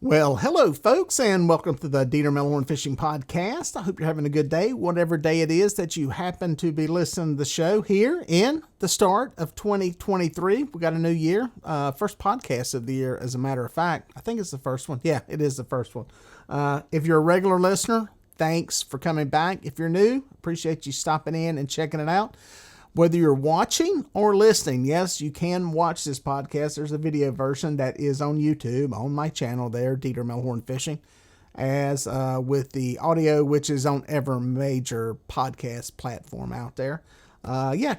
Well, hello, folks, and welcome to the Dieter Melhorn Fishing Podcast. I hope you're having a good day, whatever day it is that you happen to be listening to the show here in the start of 2023. We got a new year, first podcast of the year, as a matter of fact. I think it's the first one. Yeah, it is the first one. If you're a regular listener, thanks for coming back. If you're new, appreciate you stopping in and checking it out. Whether you're watching or listening, yes, you can watch this podcast. There's a video version that is on YouTube, on my channel there, Dieter Melhorn Fishing, as with the audio, which is on every major podcast platform out there.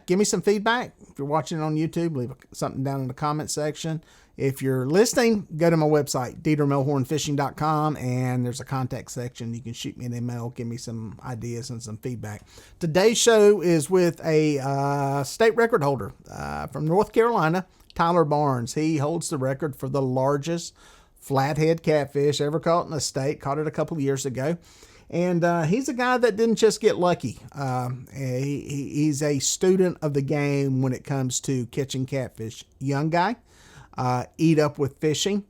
Give me some feedback. If you're watching it on YouTube, leave something down in the comment section. If you're listening, go to my website, DieterMelhornFishing.com, and there's a contact section. You can shoot me an email, give me some ideas and some feedback. Today's show is with a state record holder from North Carolina, Tyler Barnes. He holds the record for the largest flathead catfish ever caught in the state. Caught it a couple of years ago. And he's a guy that didn't just get lucky. He's a student of the game when it comes to catching catfish. Young guy. Eat up with fishing,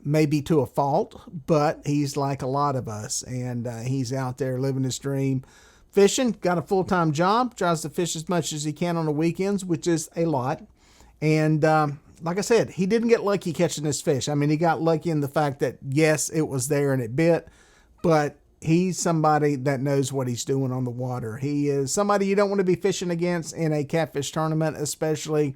maybe to a fault, but he's like a lot of us, and he's out there living his dream, fishing, got a full-time job, tries to fish as much as he can on the weekends, which is a lot. And like I said, he didn't get lucky catching this fish. I mean, he got lucky in the fact that, yes, it was there and it bit, but he's somebody that knows what he's doing on the water. He is somebody you don't want to be fishing against in a catfish tournament, especially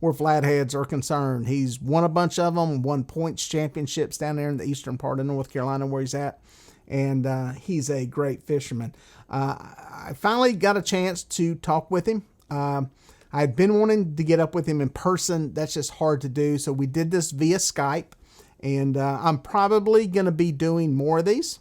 where flatheads are concerned. He's won a bunch of them, won points championships down there in the eastern part of North Carolina where he's at, and he's a great fisherman. I finally got a chance to talk with him. I'd been wanting to get up with him in person. That's just hard to do, so we did this via Skype, and I'm probably going to be doing more of these,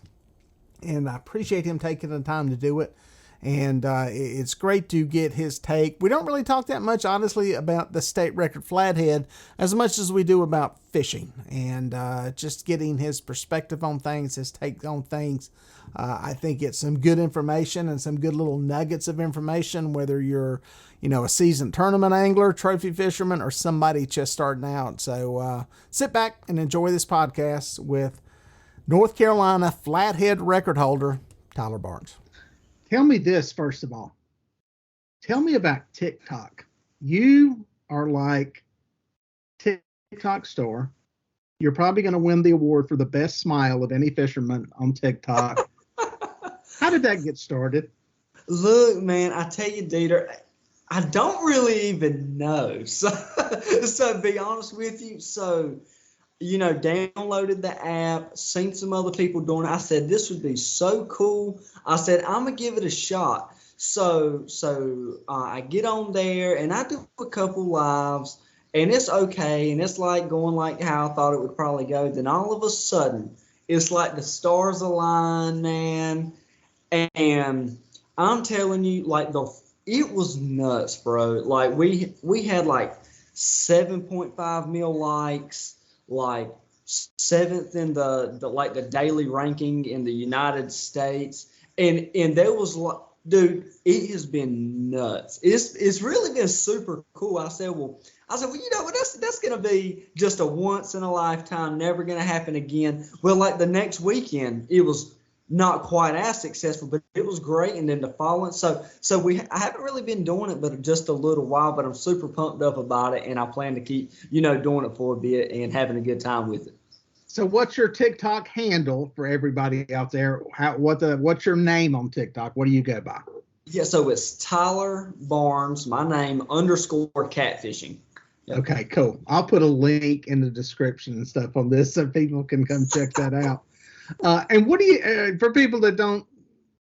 and I appreciate him taking the time to do it. And it's great to get his take. We don't really talk that much, honestly, about the state record flathead as much as we do about fishing and just getting his perspective on things, his take on things. I think it's some good information and some good little nuggets of information, whether you're, a seasoned tournament angler, trophy fisherman, or somebody just starting out. So sit back and enjoy this podcast with North Carolina flathead record holder, Tyler Barnes. Tell me this, first of all. Tell me about TikTok. You are like TikTok star. You're probably going to win the award for the best smile of any fisherman on TikTok. How did that get started? Look, man, I tell you, Dieter, I don't really even know. So to be honest with you, downloaded the app, seen some other people doing it. I said, this would be so cool. I said, I'm going to give it a shot. So I get on there and I do a couple lives and it's okay. And it's like going like how I thought it would probably go. Then all of a sudden, it's like the stars align, man. And I'm telling you, it was nuts, bro. Like we had like 7.5 mil likes. Like 7th in the daily ranking in the United States, and there was like, dude, it has been nuts. It's really been super cool. I said, well, you know what? That's gonna be just a once in a lifetime, never gonna happen again. Well, like the next weekend, it was not quite as successful, but it was great. And then the following, I haven't really been doing it, but just a little while. But I'm super pumped up about it, and I plan to keep, doing it for a bit and having a good time with it. So, what's your TikTok handle for everybody out there? What's your name on TikTok? What do you go by? Yeah, so it's Tyler Barnes, my name _catfishing. Yep. Okay, cool. I'll put a link in the description and stuff on this so people can come check that out. And what do you, for people that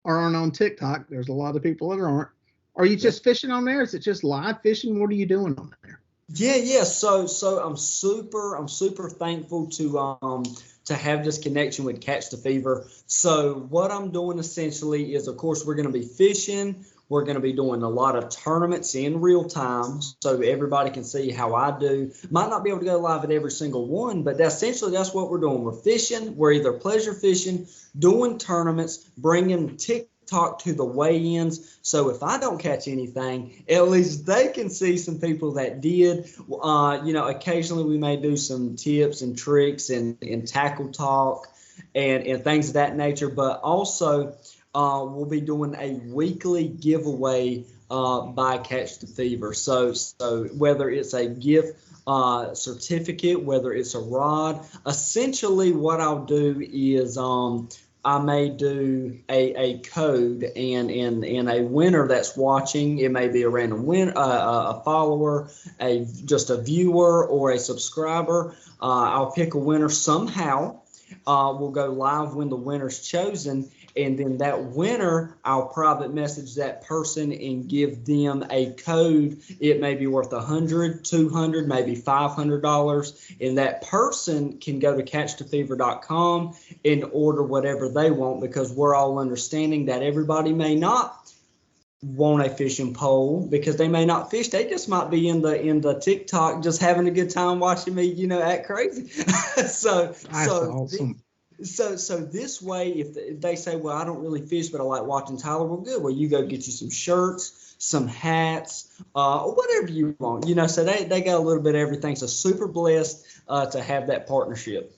aren't on TikTok, there's a lot of people that aren't. Are you just fishing on there? Is it just live fishing? What are you doing on there? Yeah. So I'm super thankful to have this connection with Catch the Fever. So what I'm doing essentially is, of course, we're going to be fishing. We're going to be doing a lot of tournaments in real time so everybody can see how I do. Might not be able to go live at every single one, but that's what we're doing. We're fishing. We're either pleasure fishing, doing tournaments, bringing TikTok TikTok to the weigh-ins. So if I don't catch anything, at least they can see some people that did. Occasionally we may do some tips and tricks and tackle talk and things of that nature. But also we'll be doing a weekly giveaway by Catch the Fever. So whether it's a gift certificate, whether it's a rod, essentially what I'll do is I may do a code and a winner that's watching. It may be a random a follower, just a viewer or a subscriber. I'll pick a winner somehow. We'll go live when the winner's chosen, and then that winner, I'll private message that person and give them a code. It may be worth $100, $200, maybe $500, and that person can go to catchthefever.com and order whatever they want, because we're all understanding that everybody may not want a fishing pole because they may not fish. They just might be in the TikTok just having a good time watching me, act crazy. That's awesome. So this way, if they say, well, I don't really fish, but I like watching Tyler, well, good. Well, you go get you some shirts, some hats, or whatever you want. So they got a little bit of everything. So super blessed to have that partnership.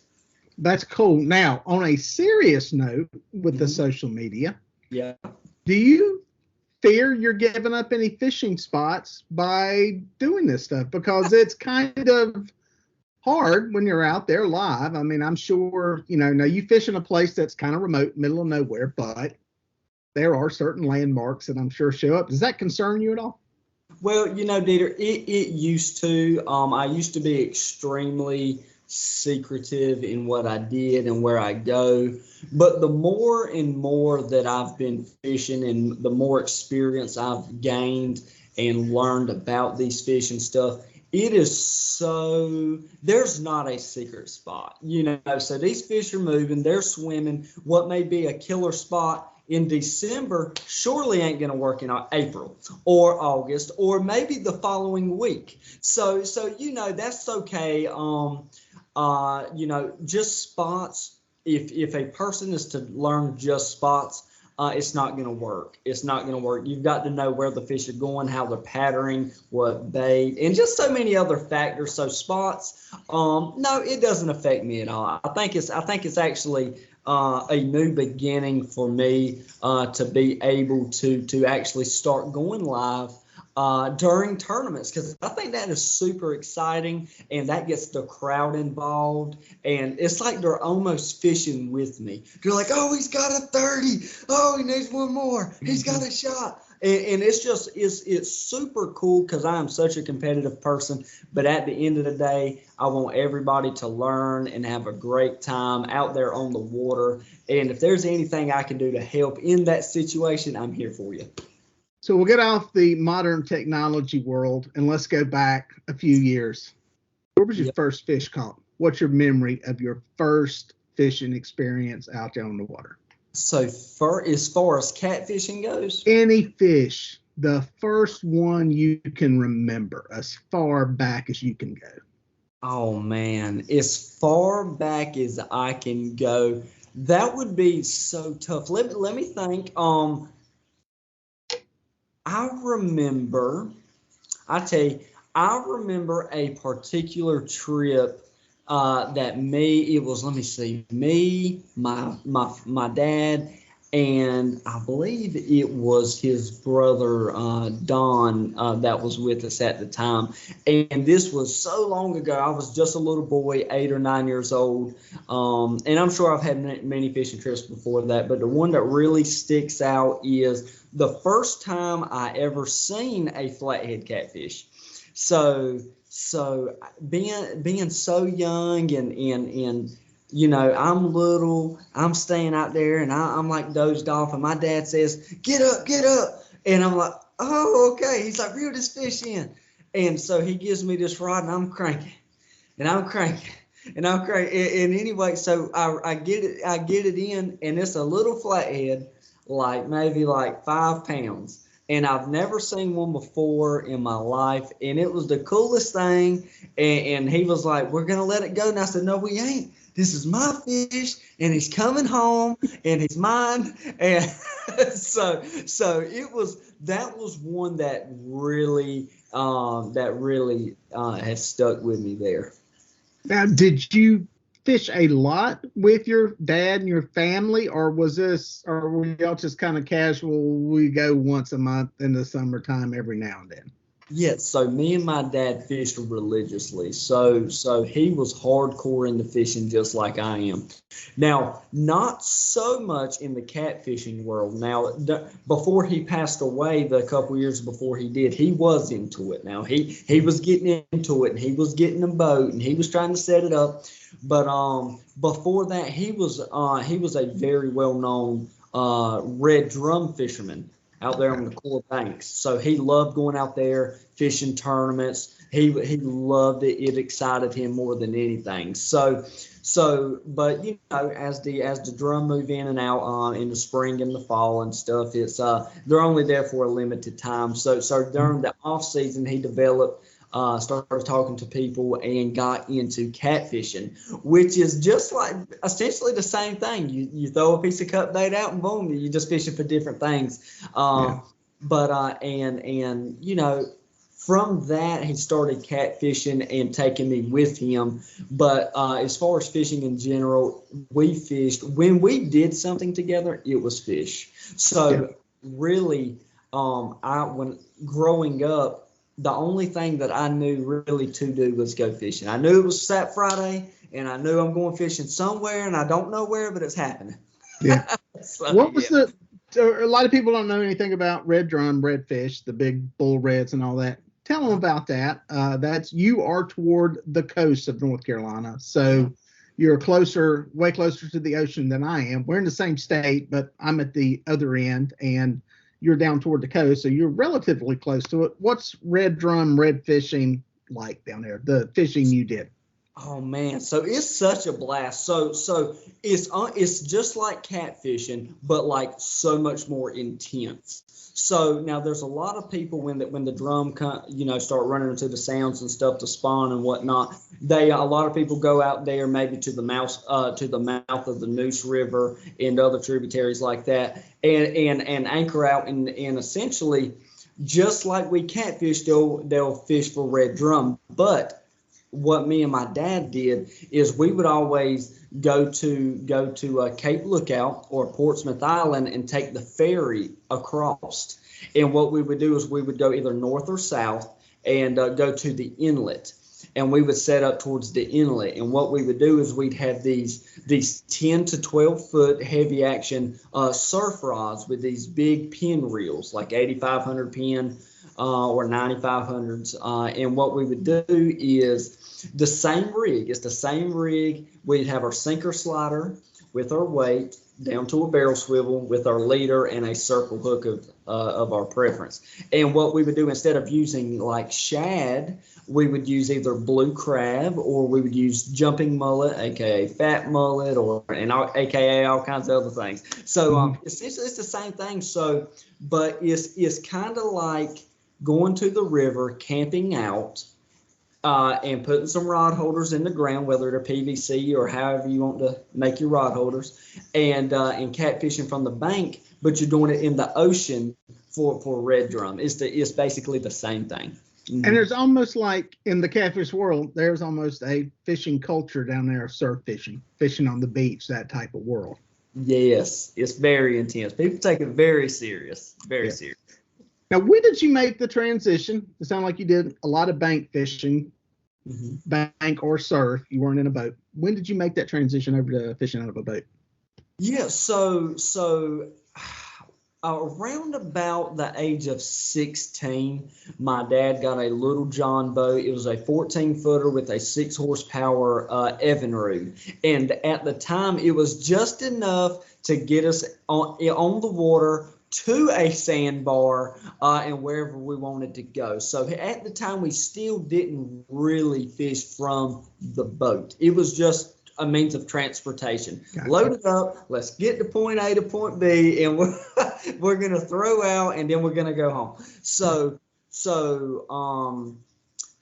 That's cool. Now, on a serious note with the social media, yeah, do you fear you're giving up any fishing spots by doing this stuff? Because it's kind of hard when you're out there live. I mean, I'm sure, now you fish in a place that's kind of remote, middle of nowhere, but there are certain landmarks that I'm sure show up. Does that concern you at all? Well, Dieter, it used to. I used to be extremely secretive in what I did and where I go. But the more and more that I've been fishing and the more experience I've gained and learned about these fish and stuff, it is there's not a secret spot, so these fish are moving, they're swimming. What may be a killer spot in December surely ain't going to work in April or August or maybe the following week. So that's okay. Just spots. If a person is to learn just spots, it's not going to work. It's not going to work. You've got to know where the fish are going, how they're patterning, what bait, and just so many other factors. So spots, no, it doesn't affect me at all. I think it's actually a new beginning for me to be able to actually start going live during tournaments, because I think that is super exciting, and that gets the crowd involved, and it's like they're almost fishing with me. They're like, oh, he's got a 30. Oh, he needs one more. He's got a shot. And it's super cool because I am such a competitive person. But at the end of the day, I want everybody to learn and have a great time out there on the water. And if there's anything I can do to help in that situation, I'm here for you. So we'll get off the modern technology world and let's go back a few years. Where was your first fish caught? What's your memory of your first fishing experience out there on the water? So as far as catfishing goes? Any fish, the first one you can remember, as far back as you can go. Oh, man. As far back as I can go, that would be so tough. Let me think. I remember a particular trip that me, my dad, and I believe it was his brother, Don, that was with us at the time. And this was so long ago. I was just a little boy, 8 or 9 years old. And I'm sure I've had many fishing trips before that, but the one that really sticks out is the first time I ever seen a flathead catfish. So being so young and I'm little, I'm staying out there and I'm like dozed off, and my dad says, get up. And I'm like, oh, okay. He's like, reel this fish in. And so he gives me this rod and I'm cranking. And anyway, so I get it in, and it's a little flathead, like maybe like 5 pounds. and I've never seen one before in my life, and it was the coolest thing. And he was like, "We're gonna let it go," and I said, "No, we ain't. This is my fish, and he's coming home, and he's mine." And so that was one that really has stuck with me there. Now, did you fish a lot with your dad and your family, or were y'all just kind of casual? We go once a month in the summertime every now and then. Yes, so me and my dad fished religiously. So he was hardcore into fishing just like I am. Now, not so much in the catfishing world. Now, before he passed away, the couple years before he did, he was into it. Now, he was getting into it, and he was getting a boat, and he was trying to set it up. But before that, he was a very well-known red drum fisherman out there on the core banks. So he loved going out there, fishing tournaments. He loved it. It excited him more than anything. But you know, as the drum move in and out in the spring and the fall and stuff, it's they're only there for a limited time. So during the off season, he developed. Started talking to people and got into catfishing, which is just like essentially the same thing. You throw a piece of cut bait out and boom, you're just fishing for different things. But you know, from that he started catfishing and taking me with him. But as far as fishing in general, we fished when we did something together. It was fish. So really, when growing up, the only thing that I knew really to do was go fishing. I knew it was Sat Friday, and I knew I'm going fishing somewhere, and I don't know where, but it's happening. Yeah. What was a lot of people don't know anything about red drum, redfish, the big bull reds and all that. Tell them about that. You are toward the coast of North Carolina, so you're way closer to the ocean than I am. We're in the same state, but I'm at the other end, and you're down toward the coast, so you're relatively close to it. What's red drum, red fishing like down there? The fishing you did. Oh man, so it's such a blast. So it's just like catfishing, but like so much more intense. So now there's a lot of people when the drum start running into the sounds and stuff to spawn and whatnot. A lot of people go out there maybe to the mouth of the Neuse River and other tributaries like that, and anchor out and essentially just like we catfish, they'll fish for red drum. But what me and my dad did is we would always go to Cape Lookout or Portsmouth Island and take the ferry across. And what we would do is we would go either north or south and go to the inlet. And we would set up towards the inlet. And what we would do is we'd have these 10 to 12 foot heavy action surf rods with these big pin reels, like 8,500 pin or 9,500s. And what we would do is the same rig. It's the same rig. We'd have our sinker slider with our weight down to a barrel swivel with our leader and a circle hook of our preference. And what we would do instead of using like shad, we would use either blue crab or we would use jumping mullet, aka fat mullet, aka all kinds of other things. So essentially it's the same thing. So, but it's kind of like going to the river, camping out, and putting some rod holders in the ground, whether they're PVC or however you want to make your rod holders, and catfishing from the bank, but you're doing it in the ocean for red drum. It's basically the same thing. Mm-hmm. And there's almost like in the catfish world, there's almost a fishing culture down there of surf fishing on the beach, that type of world. Yes, it's very intense. People take it very serious, serious. Now, when did you make the transition? It sounded like you did a lot of bank fishing, bank or surf. You weren't in a boat. When did you make that transition over to fishing out of a boat? Yeah, so around about the age of 16, my dad got a Little John boat. It was a 14-footer with a 6 horsepower Evinrude. And at the time, it was just enough to get us on the water to a sandbar and wherever we wanted to go. So at the time, we still didn't really fish from the boat. It was just a means of transportation. Gotcha. Load it up. Let's get to point A to point B, and we're going to throw out, and then we're going to go home.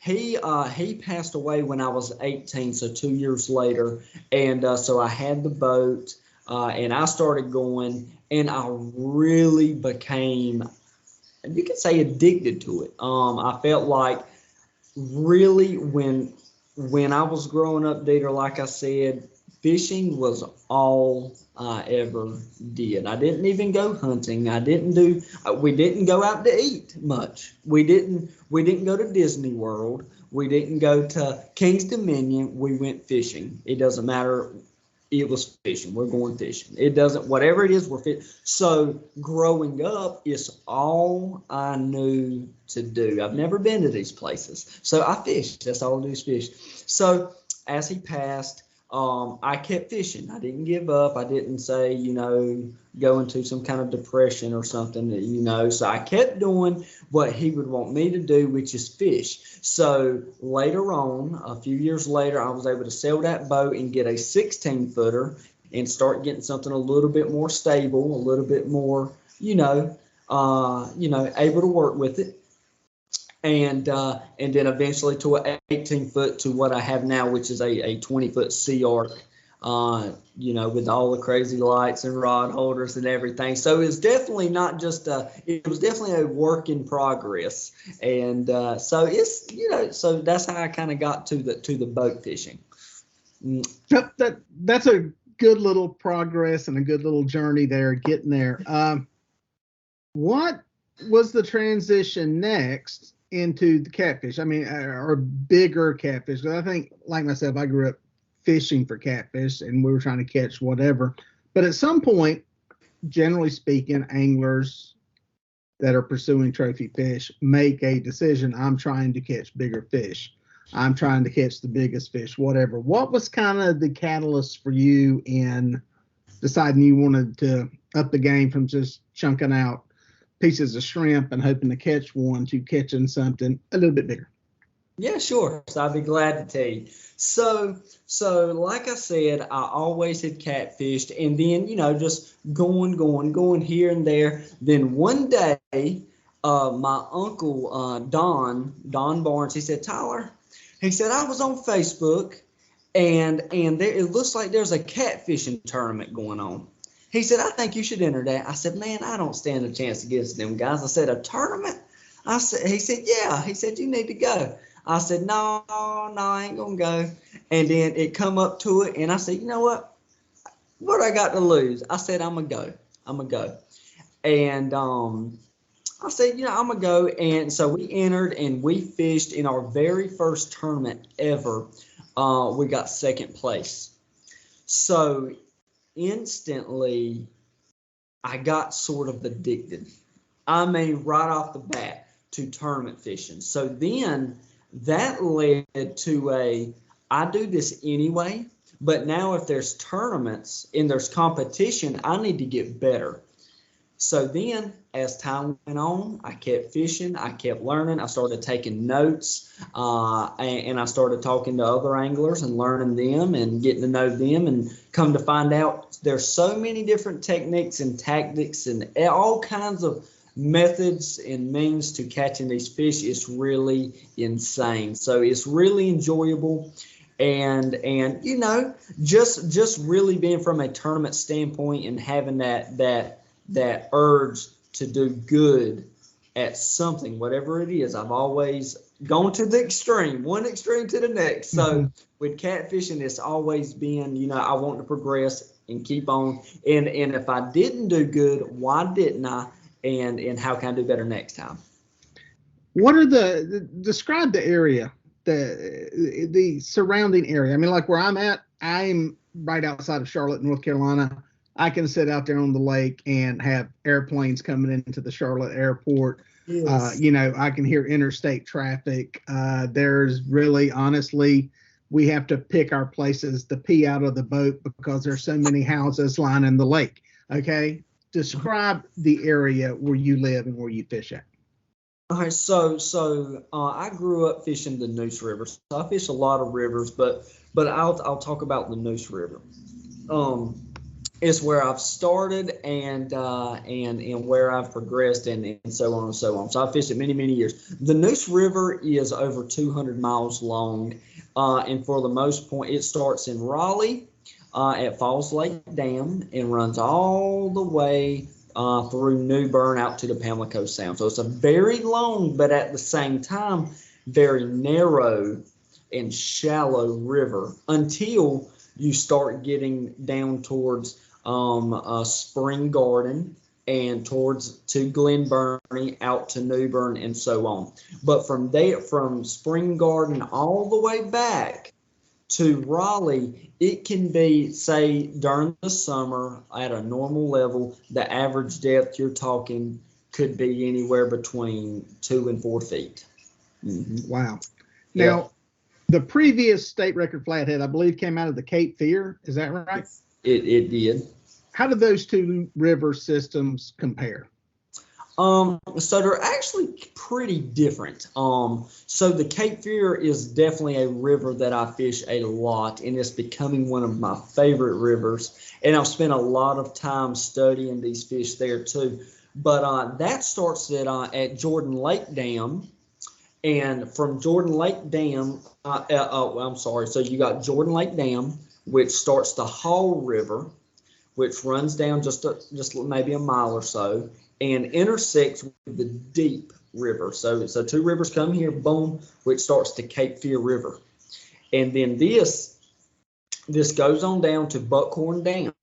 He passed away when I was 18, so 2 years later, and so I had the boat, and I started going, and I really became, you could say, addicted to it. I felt like really when I was growing up, Dieter, like I said, fishing was all I ever did. I didn't even go hunting. We didn't go out to eat much. We didn't go to Disney World. We didn't go to King's Dominion. We went fishing. It doesn't matter. It was fishing. We're going fishing. It doesn't, whatever it is, we're fishing. So growing up is all I knew to do. I've never been to these places. So I fished. That's all I do is fish. So as he passed, I kept fishing. I didn't give up. I didn't say, go into some kind of depression or something, So I kept doing what he would want me to do, which is fish. So later on, a few years later, I was able to sell that boat and get a 16-footer and start getting something a little bit more stable, a little bit more, able to work with it. And then eventually to an 18-foot to what I have now, which is a 20-foot Sea Arc, with all the crazy lights and rod holders and everything. So it's definitely not just it was definitely a work in progress. And so it's, so that's how I kind of got to the boat fishing. That's a good little progress and a good little journey there, getting there. What was the transition next into the catfish? I mean, or bigger catfish? Because I think, like myself, I grew up fishing for catfish and we were trying to catch whatever. But at some point, generally speaking, anglers that are pursuing trophy fish make a decision. I'm trying to catch bigger fish. I'm trying to catch the biggest fish, whatever. What was kind of the catalyst for you in deciding you wanted to up the game from just chunking out pieces of shrimp and hoping to catch one to catching something a little bit bigger? Yeah, sure. So I'd be glad to tell you. So like I said, I always had catfished, and then, just going here and there. Then one day, my uncle, Don Barnes, he said, Tyler, he said, I was on Facebook, and there, it looks like there's a catfishing tournament going on. He said, I think you should enter that. I said, man, I don't stand a chance against them guys. I said, a tournament? He said, yeah. He said, you need to go. I said, no, I ain't going to go. And then it come up to it, and I said, you know what? What I got to lose? I said, I'm going to go. And I said, I'm going to go. And so we entered, and we fished in our very first tournament ever. We got second place. So instantly, I got sort of addicted. I mean, right off the bat to tournament fishing. So then that led to I do this anyway, but now if there's tournaments and there's competition, I need to get better. So then as time went on, I kept fishing, I kept learning, I started taking notes, and I started talking to other anglers and learning them and getting to know them, and come to find out there's so many different techniques and tactics and all kinds of methods and means to catching these fish. It's really insane. So it's really enjoyable, and just really being from a tournament standpoint and having that urge to do good at something, whatever it is. I've always gone to the extreme, one extreme to the next. So with catfishing, it's always been, I want to progress and keep on. And if I didn't do good, why didn't I? And how can I do better next time? What are describe the area, the surrounding area? I mean, like where I'm at, I'm right outside of Charlotte, North Carolina. I can sit out there on the lake and have airplanes coming into the Charlotte airport. Yes. I can hear interstate traffic. There's really, honestly, we have to pick our places to pee out of the boat because there's so many houses lining the lake. Okay. Describe the area where you live and where you fish at. All right, so I grew up fishing the Neuse River. So I fish a lot of rivers, but But I'll talk about the Neuse River. It's where I've started and where I've progressed and so on and so on. So I've fished it many years. The Neuse River is over 200 miles long, and for the most part, it starts in Raleigh at Falls Lake Dam and runs all the way through New Bern out to the Pamlico Sound. So it's a very long, but at the same time, very narrow and shallow river until you start getting down towards Spring Garden and to Glen Burnie, out to New Bern and so on. But from there, from Spring Garden all the way back to Raleigh, it can be, say, during the summer at a normal level, the average depth you're talking could be anywhere between 2 and 4 feet. Mm-hmm. Wow. Now, the previous state record flathead, I believe, came out of the Cape Fear. Is that right? It did. How do those two river systems compare? So they're actually pretty different. So the Cape Fear is definitely a river that I fish a lot, and it's becoming one of my favorite rivers. And I've spent a lot of time studying these fish there too. But that starts at Jordan Lake Dam. And from Jordan Lake Dam, so you got Jordan Lake Dam, which starts the Hall River, which runs down just maybe a mile or so, and intersects with the Deep River. So two rivers come here, boom, which starts the Cape Fear River. And then this goes on down to Buckhorn Dam.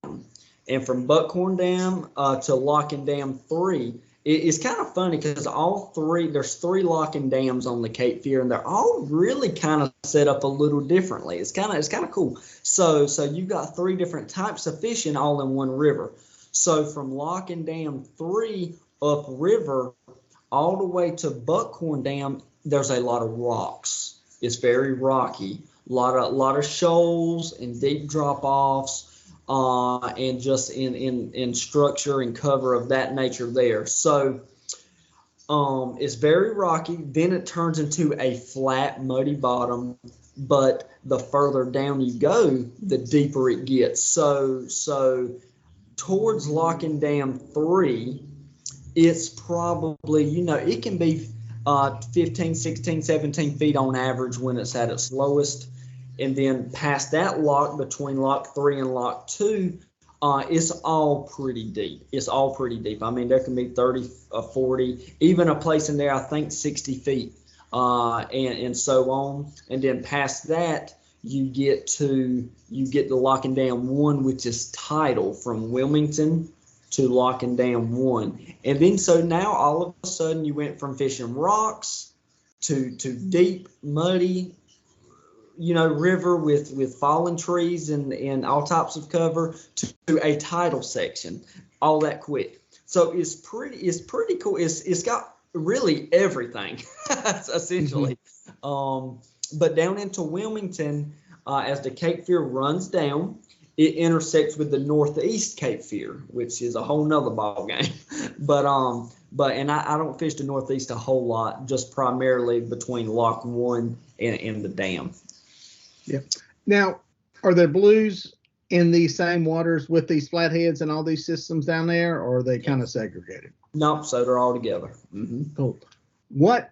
And from Buckhorn Dam to Locking Dam 3, it's kind of funny because there's 3 locking dams on the Cape Fear, and they're all really kind of set up a little differently. It's kind of cool. So you've got 3 different types of fishing all in one river. So from Locking Dam 3 upriver all the way to Buckhorn Dam, there's a lot of rocks. It's very rocky. A lot of shoals and deep drop-offs. And just in structure and cover of that nature there. So it's very rocky. Then it turns into a flat, muddy bottom. But the further down you go, the deeper it gets. So towards Locking Dam 3, it's probably, it can be 15, 16, 17 feet on average when it's at its lowest. And then past that lock, between lock 3 and lock 2, it's all pretty deep. I mean, there can be 30, 40, even a place in there, I think 60 feet, and so on. And then past that, you get the Locking Dam 1, which is tidal from Wilmington to Locking Dam 1. And then so now all of a sudden you went from fishing rocks to deep, muddy, river with fallen trees and all types of cover to a tidal section, all that quick. So it's pretty cool. It's got really everything, essentially. But down into Wilmington, as the Cape Fear runs down, it intersects with the Northeast Cape Fear, which is a whole nother ball game. But I don't fish the Northeast a whole lot, just primarily between Lock 1 and the dam. Yeah. Now, are there blues in these same waters with these flatheads and all these systems down there, or are they kind of segregated? Nope, so they're all together. Mm-hmm. Cool. What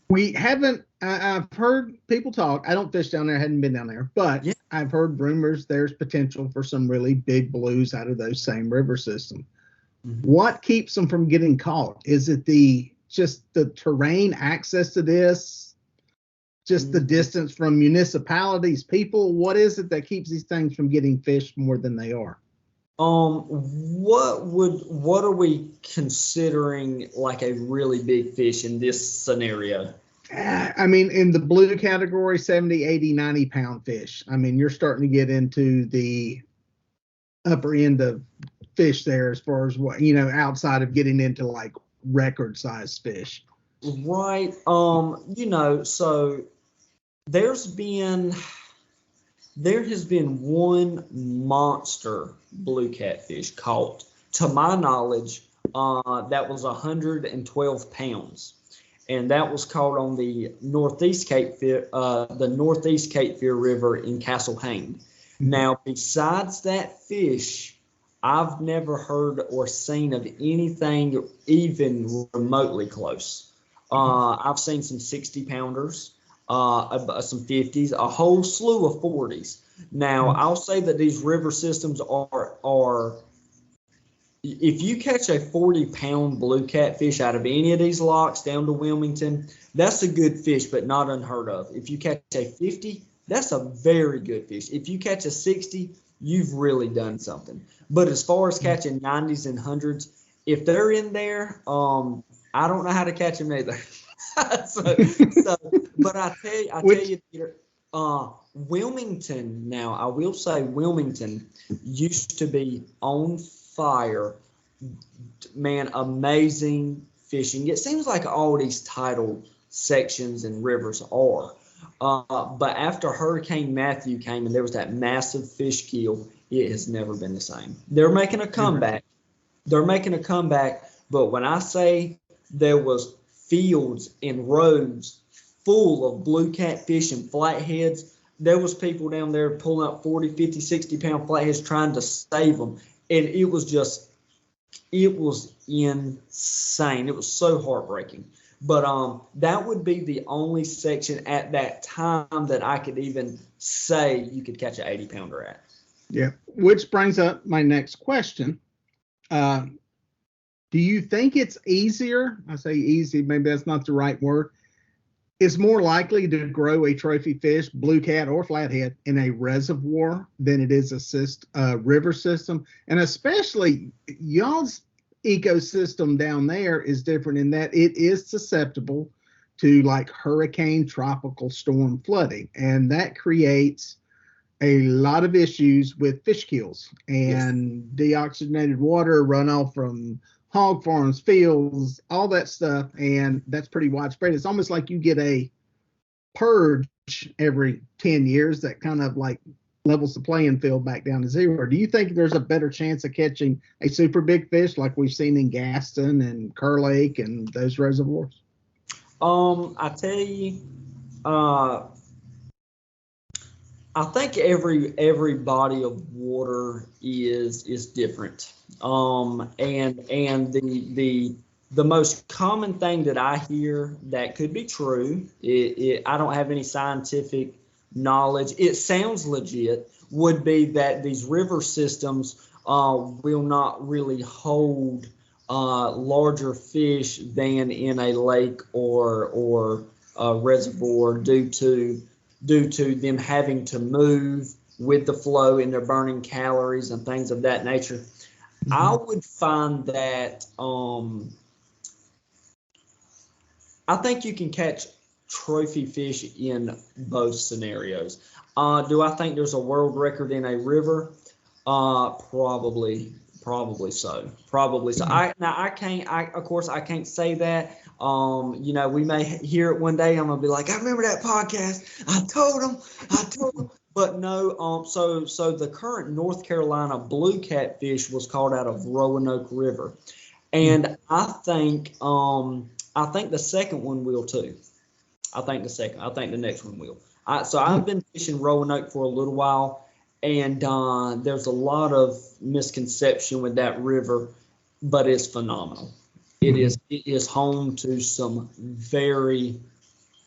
we haven't, I've heard people talk. I don't fish down there, hadn't been down there, but yeah, I've heard rumors there's potential for some really big blues out of those same river systems. Mm-hmm. What keeps them from getting caught? Is it just the terrain, access to this? Just the distance from municipalities, people? What is it that keeps these things from getting fished more than they are? What are we considering like a really big fish in this scenario? I mean, in the blue category, 70, 80, 90 pound fish. I mean, you're starting to get into the upper end of fish there as far as what, outside of getting into like record size fish. Right. So there has been one monster blue catfish caught, to my knowledge, that was 112 pounds. and that was caught on the Northeast Cape Fear River in Castle Hayne. Now, besides that fish, I've never heard or seen of anything even remotely close. I've seen some 60-pounders, some 50s, a whole slew of 40s. Now, I'll say that these river systems are if you catch a 40-pound blue catfish out of any of these locks down to Wilmington, that's a good fish, but not unheard of. If you catch a 50, that's a very good fish. If you catch a 60, you've really done something. But as far as catching 90s and 100s, if they're in there, I don't know how to catch them either. But I tell you, Peter, Wilmington. Now, I will say Wilmington used to be on fire, man. Amazing fishing. It seems like all these tidal sections and rivers are. But after Hurricane Matthew came and there was that massive fish kill, it has never been the same. They're making a comeback. But when I say there was fields and roads full of blue catfish and flatheads, there was people down there pulling up 40, 50, 60-pound flatheads trying to save them. And it was insane. It was so heartbreaking. But that would be the only section at that time that I could even say you could catch an 80-pounder at. Yeah, which brings up my next question. Do you think it's easier? I say easy, maybe that's not the right word. It's more likely to grow a trophy fish, blue cat or flathead, in a reservoir than it is a river system. And especially y'all's ecosystem down there is different in that it is susceptible to like hurricane, tropical storm flooding. And that creates a lot of issues with fish kills and deoxygenated water, runoff from hog farms, fields, all that stuff. And that's pretty widespread. It's almost like you get a purge every 10 years that kind of like levels the playing field back down to zero. Do you think there's a better chance of catching a super big fish like we've seen in Gaston and Kerr Lake and those reservoirs? I tell you, I think every body of water is different. And the most common thing that I hear that could be true, I don't have any scientific knowledge, it sounds legit, would be that these river systems will not really hold larger fish than in a lake or a reservoir due to them having to move with the flow and they're burning calories and things of that nature. Mm-hmm. I would find that I think you can catch trophy fish in both scenarios. Do I think there's a world record in a river? Probably so. Mm-hmm. I can't say that. We may hear it one day. I'm gonna be like, I remember that podcast. I told them. But no. So the current North Carolina blue catfish was caught out of Roanoke River, and I think the second one will too. I think the next one will. So I've been fishing Roanoke for a little while, and there's a lot of misconception with that river, but it's phenomenal. It is home to some very,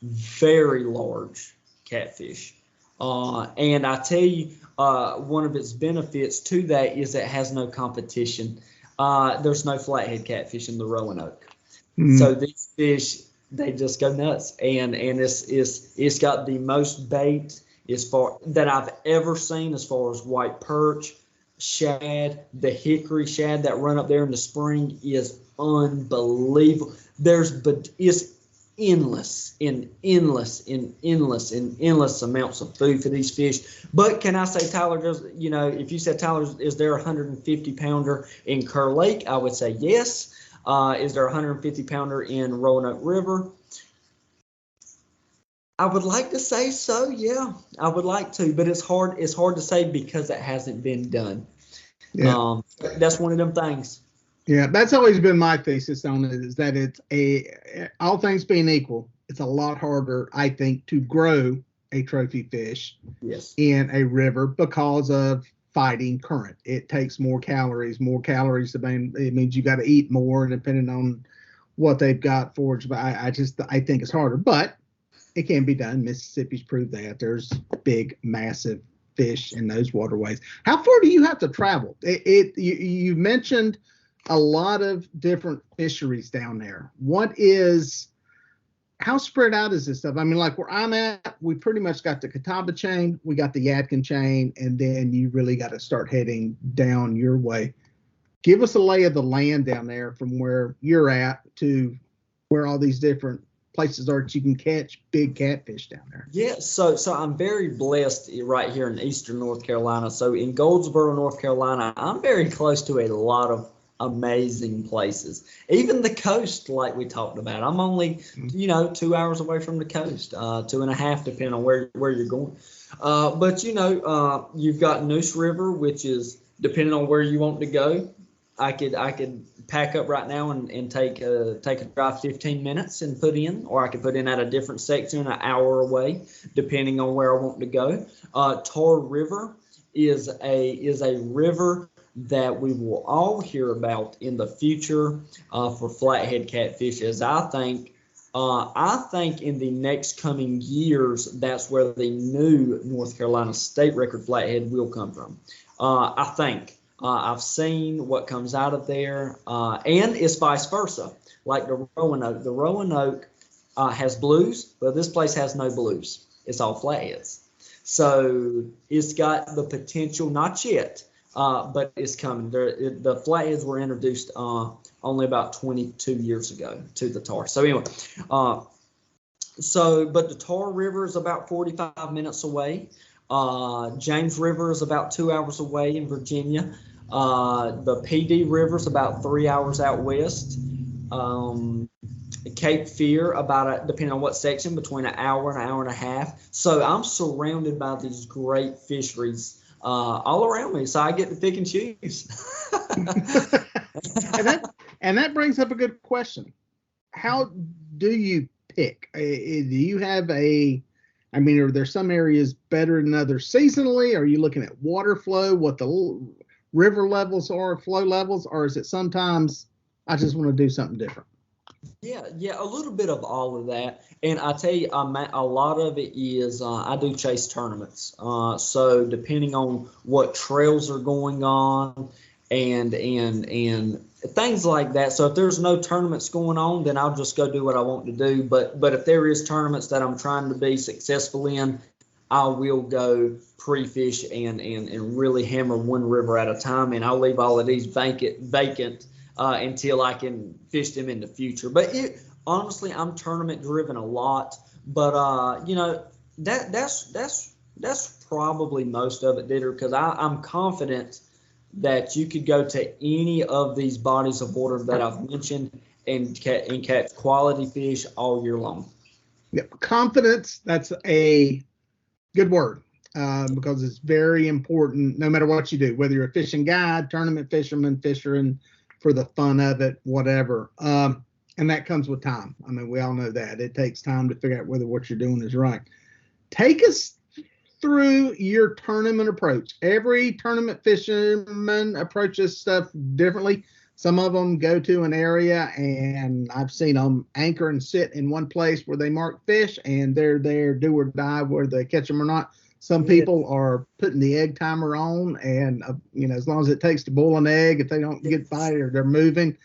very large catfish. And I tell you, one of its benefits to that is it has no competition. There's no flathead catfish in the Roanoke. So these fish, they just go nuts. And it's got the most bait that I've ever seen as far as white perch, shad, the hickory shad that run up there in the spring is unbelievable. It's endless amounts of food for these fish. But can I say, Tyler, if you said, Tyler, is there a 150-pounder in Kerr Lake? I would say yes. Is there a 150-pounder in Roanoke River? I would like to say so, yeah. I would like to, but it's hard to say because it hasn't been done. Yeah. That's one of them things. Yeah, that's always been my thesis on it, is that all things being equal, it's a lot harder, I think, to grow a trophy fish Yes. in a river because of fighting current. It takes more calories. It means you got to eat more, depending on what they've got foraged. But I think it's harder, but it can be done. Mississippi's proved that. There's big, massive fish in those waterways. How far do you have to travel? You mentioned a lot of different fisheries down there. How spread out is this stuff? I mean, like where I'm at, we pretty much got the Catawba chain, we got the Yadkin chain, and then you really got to start heading down your way. Give us a lay of the land down there from where you're at to where all these different places are that you can catch big catfish down there. Yeah, so I'm very blessed right here in eastern North Carolina. So in Goldsboro, North Carolina, I'm very close to a lot of amazing places. Even the coast, like we talked about. I'm only, 2 hours away from the coast, 2.5, depending on where you're going. But you've got Neuse River, which is depending on where you want to go. I could pack up right now and take a drive 15 minutes and put in, or I could put in at a different section an hour away, depending on where I want to go. Tar River is a river that we will all hear about in the future for flathead catfish, as I think in the next coming years, that's where the new North Carolina state record flathead will come from. I think. I've seen what comes out of there, and it's vice versa. Like the Roanoke. The Roanoke has blues, but this place has no blues. It's all flatheads. So it's got the potential, not yet, but it's coming. The flatheads were introduced only about 22 years ago to the tar. So anyway, but the Tar River is about 45 minutes away. James River is about 2 hours away in Virginia. The PD River is about 3 hours out west. Cape Fear, depending on what section, between an hour and a half. So I'm surrounded by these great fisheries all around me. So I get to pick and choose. and that brings up a good question. How do you pick? Do you have are there some areas better than others seasonally? Are you looking at water flow, what the river levels are, flow levels, or is it sometimes I just want to do something different? Yeah, a little bit of all of that. And I tell you, a lot of it is I do chase tournaments. So depending on what trails are going on and things like that. So if there's no tournaments going on, then I'll just go do what I want to do. But if there is tournaments that I'm trying to be successful in, I will go pre-fish and really hammer one river at a time, and I'll leave all of these vacant until I can fish them in the future. But honestly, I'm tournament driven a lot. But that's probably most of it, Dieter, because I'm confident that you could go to any of these bodies of water that I've mentioned and catch quality fish all year long. Yeah, confidence. That's a good word because it's very important no matter what you do, whether you're a fishing guide, tournament fisherman, fishing for the fun of it, whatever. And that comes with time. I mean, we all know that. It takes time to figure out whether what you're doing is right. Take us through your tournament approach. Every tournament fisherman approaches stuff differently. Some of them go to an area, and I've seen them anchor and sit in one place where they mark fish, and they're there, do or die, whether they catch them or not. Some people are putting the egg timer on, and as long as it takes to boil an egg, if they don't get by or they're moving.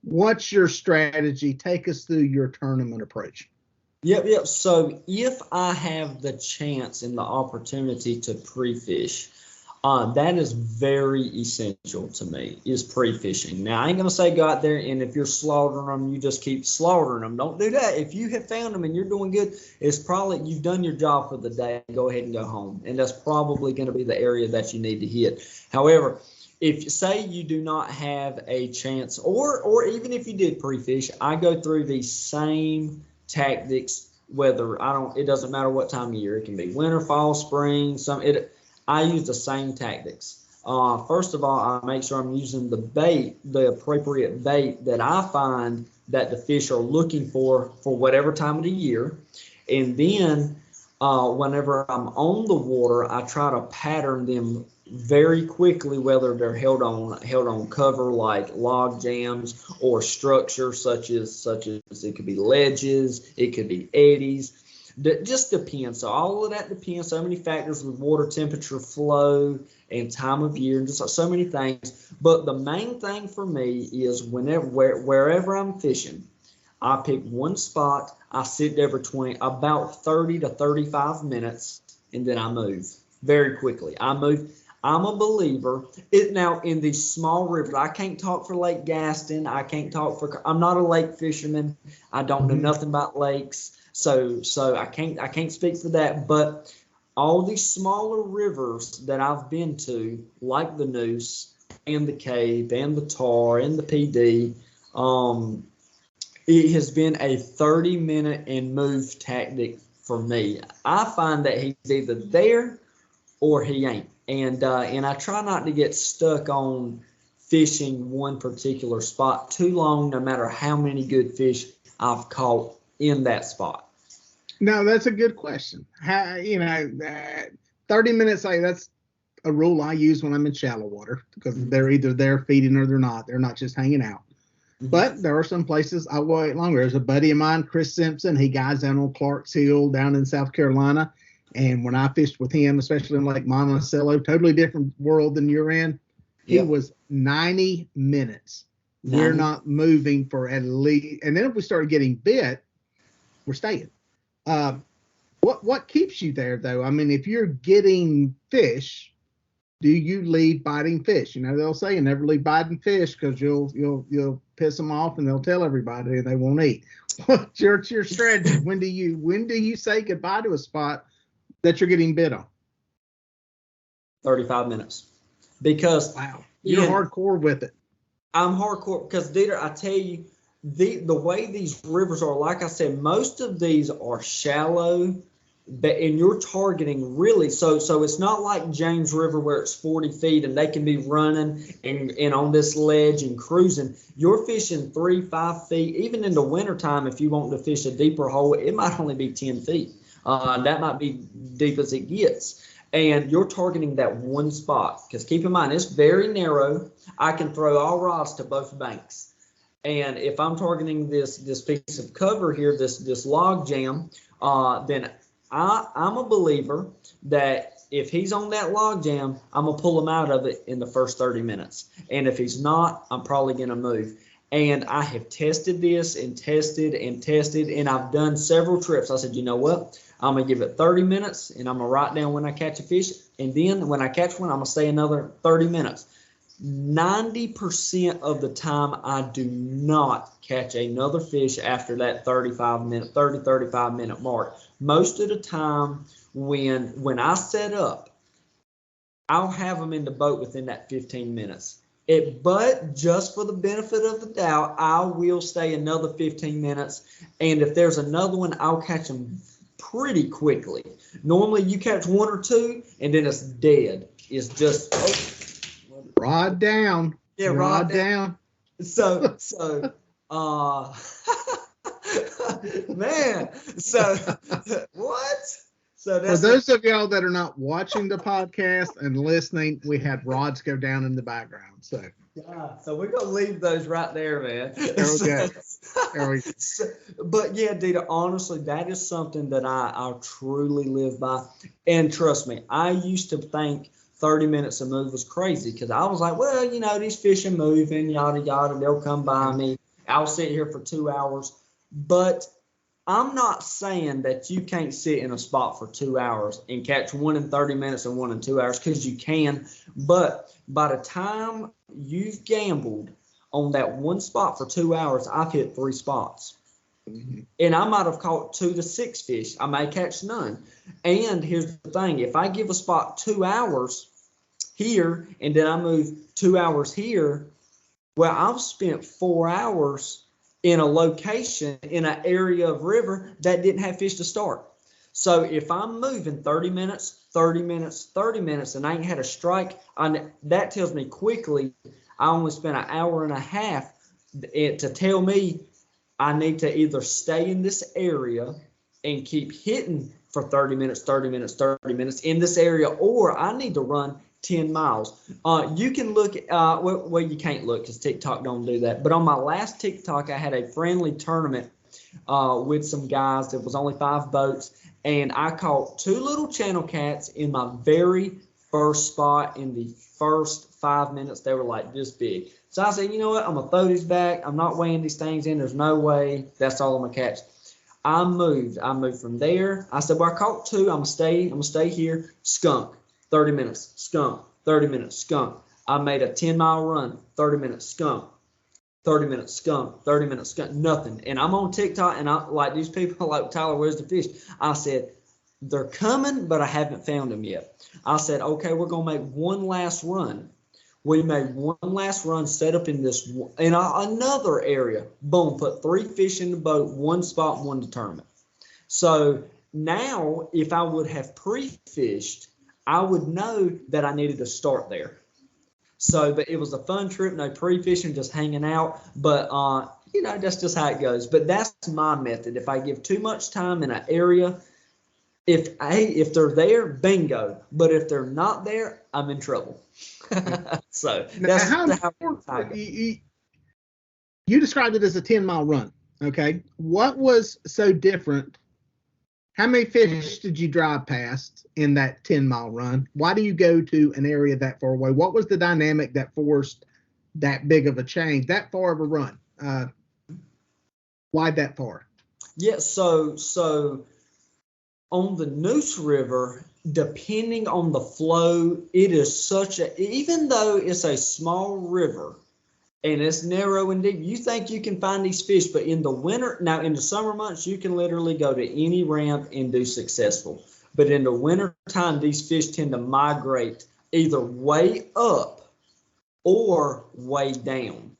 What's your strategy? Take us through your tournament approach. Yep. So if I have the chance and the opportunity to pre-fish, that is very essential to me, is pre-fishing. Now, I ain't going to say go out there and if you're slaughtering them, you just keep slaughtering them. Don't do that. If you have found them and you're doing good, it's probably you've done your job for the day. Go ahead and go home. And that's probably going to be the area that you need to hit. However, if say you do not have a chance, or even if you did pre-fish, I go through the same tactics, it doesn't matter what time of year. It can be winter, fall, spring, I use the same tactics. First of all, I make sure I'm using the appropriate bait that I find that the fish are looking for whatever time of the year. And then whenever I'm on the water, I try to pattern them very quickly, whether they're held on cover like log jams or structure such as it could be ledges, it could be eddies. That just depends. So all of that depends. So many factors with water temperature, flow, and time of year, and just so many things. But the main thing for me is wherever I'm fishing, I pick one spot. I sit there between about 30 to 35 minutes, and then I move very quickly. I move. I'm a believer. Now in these small rivers, I can't talk for Lake Gaston. I'm not a lake fisherman. I don't know nothing about lakes. So I can't speak for that. But all these smaller rivers that I've been to, like the Noose and the Cave and the Tar and the PD, it has been a 30-minute and move tactic for me. I find that he's either there or he ain't. And I try not to get stuck on fishing one particular spot too long, no matter how many good fish I've caught in that spot. No, that's a good question. 30 minutes, that's a rule I use when I'm in shallow water, because they're either there feeding or they're not. They're not just hanging out. But there are some places I wait longer. There's a buddy of mine, Chris Simpson. He guides down on Clark's Hill down in South Carolina. And when I fished with him, especially in Lake Monticello, totally different world than you're in, he was 90 minutes. We're not moving for at least, and then if we started getting bit, we're staying. What keeps you there though? I mean, if you're getting fish, do you leave biting fish? They'll say you never leave biting fish because you'll piss them off and they'll tell everybody and they won't eat. What's your strategy? When do you say goodbye to a spot that you're getting bit on? 35 minutes. Because you're hardcore with it. I'm hardcore because, Dieter, I tell you, the way these rivers are, like I said, most of these are shallow, and you're targeting really, so it's not like James River where it's 40 feet and they can be running and on this ledge and cruising. You're fishing 3-5 feet. Even in the wintertime, if you want to fish a deeper hole, it might only be 10 feet. That might be deep as it gets. And you're targeting that one spot. Because keep in mind, it's very narrow. I can throw all rods to both banks. And if I'm targeting this piece of cover here, this log jam, then I'm a believer that if he's on that log jam, I'm going to pull him out of it in the first 30 minutes. And if he's not, I'm probably going to move. And I have tested this and tested, and I've done several trips. I said, you know what? I'm going to give it 30 minutes, and I'm going to write down when I catch a fish. And then when I catch one, I'm going to stay another 30 minutes. 90% of the time, I do not catch another fish after that 35 minute mark. Most of the time, when I set up, I'll have them in the boat within that 15 minutes. But just for the benefit of the doubt, I will stay another 15 minutes. And if there's another one, I'll catch them pretty quickly. Normally, you catch one or two, and then it's dead. It's just rod down. Yeah, rod down. So man. So what? So that's for those of y'all that are not watching the podcast and listening, we had rods go down in the background. So we're gonna leave those right there, man. There we go. There we go. But yeah, Dita, honestly, that is something that I truly live by. And trust me, I used to think 30 minutes a move was crazy because I was like, well, these fish are moving, yada yada, they'll come by me. I'll sit here for 2 hours. But I'm not saying that you can't sit in a spot for 2 hours and catch one in 30 minutes and one in 2 hours, because you can. But by the time you've gambled on that one spot for 2 hours, I've hit 3 spots. Mm-hmm. And I might have caught 2 to 6 fish. I may catch none. And here's the thing. If I give a spot 2 hours here and then I move 2 hours here, well, I've spent 4 hours in a location, in an area of river that didn't have fish to start. So if I'm moving 30 minutes, 30 minutes, 30 minutes, and I ain't had a strike, that tells me quickly I only spent an hour and a half to tell me I need to either stay in this area and keep hitting for 30 minutes, 30 minutes, 30 minutes in this area, or I need to run 10 miles. You can look at, well, you can't look because TikTok don't do that. But on my last TikTok, I had a friendly tournament with some guys. There was only 5 boats, and I caught 2 little channel cats in my very first spot. In the first 5 minutes, they were like this big. So I said, you know what? I'm gonna throw these back. I'm not weighing these things in. There's no way. That's all I'm gonna catch. I moved from there. I said, well, I caught 2. I'm gonna stay here. Skunk, 30 minutes. Skunk, 30 minutes. Skunk. I made a 10-mile run. 30 minutes. Skunk. 30 minutes, skunk, 30 minutes, skunk, nothing. And I'm on TikTok, and I like these people like, Tyler, where's the fish? I said, they're coming, but I haven't found them yet. I said, okay, we're going to make one last run. We made one last run, set up in another area. Boom, put 3 fish in the boat, 1 spot, 1 determinant. So now, if I would have pre-fished, I would know that I needed to start there. So, but it was a fun trip, no pre-fishing, just hanging out. But, you know, that's just how it goes. But that's my method. If I give too much time in an area, if they're there, bingo. But if they're not there, I'm in trouble. So that's how you described it as a 10-mile run. Okay. What was so different? How many fish did you drive past in that 10-mile run? Why do you go to an area that far away? What was the dynamic that forced that big of a change, that far of a run? Why that far? Yeah, so on the Neuse River, depending on the flow, it is even though it's a small river, and it's narrow and deep, you think you can find these fish, but in the winter, now in the summer months, you can literally go to any ramp and do successful. But in the winter time, these fish tend to migrate either way up or way down.